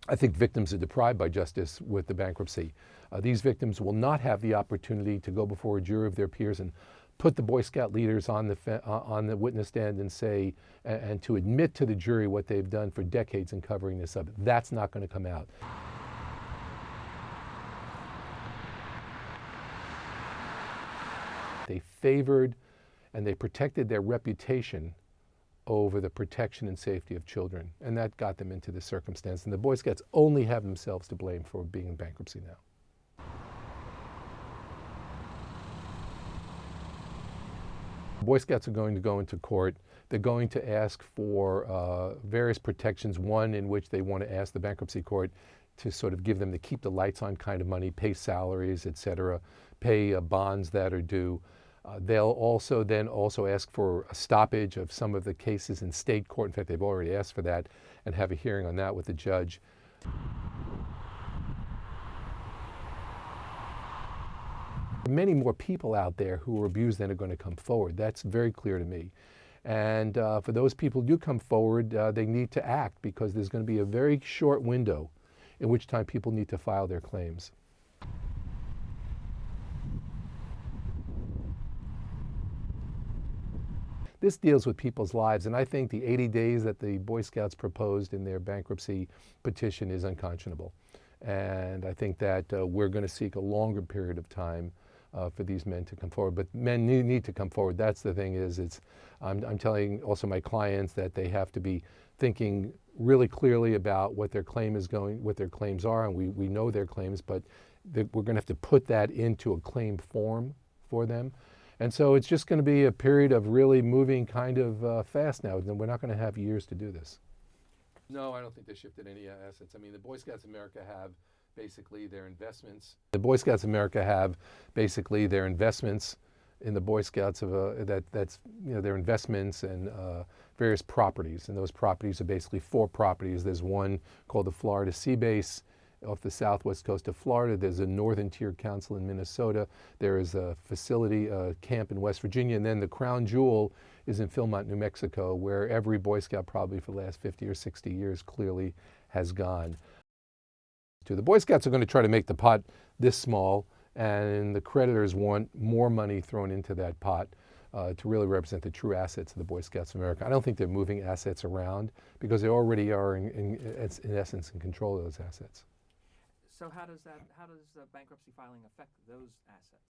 I think victims are deprived by justice with the bankruptcy. These victims will not have the opportunity to go before a jury of their peers and put the Boy Scout leaders on the witness stand and say, and to admit to the jury what they've done for decades in covering this up. That's not going to come out. They favored and they protected their reputation over the protection and safety of children, and that got them into this circumstance. And the Boy Scouts only have themselves to blame for being in bankruptcy now. Boy Scouts are going to go into court. They're going to ask for various protections, one in which they want to ask the bankruptcy court to sort of give them the keep the lights on kind of money, pay salaries, etc., pay bonds that are due. They'll also ask for a stoppage of some of the cases in state court. In fact, they've already asked for that and have a hearing on that with the judge. Many more people out there who are abused than are going to come forward. That's very clear to me. And for those people who do come forward, they need to act, because there's going to be a very short window in which time people need to file their claims. This deals with people's lives, and I think the 80 days that the Boy Scouts proposed in their bankruptcy petition is unconscionable. And I think that we're going to seek a longer period of time for these men to come forward. But men need to come forward. That's the thing is, I'm telling also my clients that they have to be thinking really clearly about what their claims are, and we know their claims, but we're going to have to put that into a claim form for them. And so it's just going to be a period of really moving kind of fast now. We're not going to have years to do this. No, I don't think they shifted any assets. I mean, the Boy Scouts of America have basically their investments. The Boy Scouts of America have basically their investments in the Boy Scouts of that's their investments and various properties. And those properties are basically 4 properties. There's one called the Florida Sea Base off the southwest coast of Florida. There's a Northern Tier Council in Minnesota. There is a facility, camp in West Virginia. And then the crown jewel is in Philmont, New Mexico, where every Boy Scout probably for the last 50 or 60 years clearly has gone. The Boy Scouts are going to try to make the pot this small, and the creditors want more money thrown into that pot to really represent the true assets of the Boy Scouts of America. I don't think they're moving assets around, because they already are in essence in control of those assets. So how does bankruptcy filing affect those assets?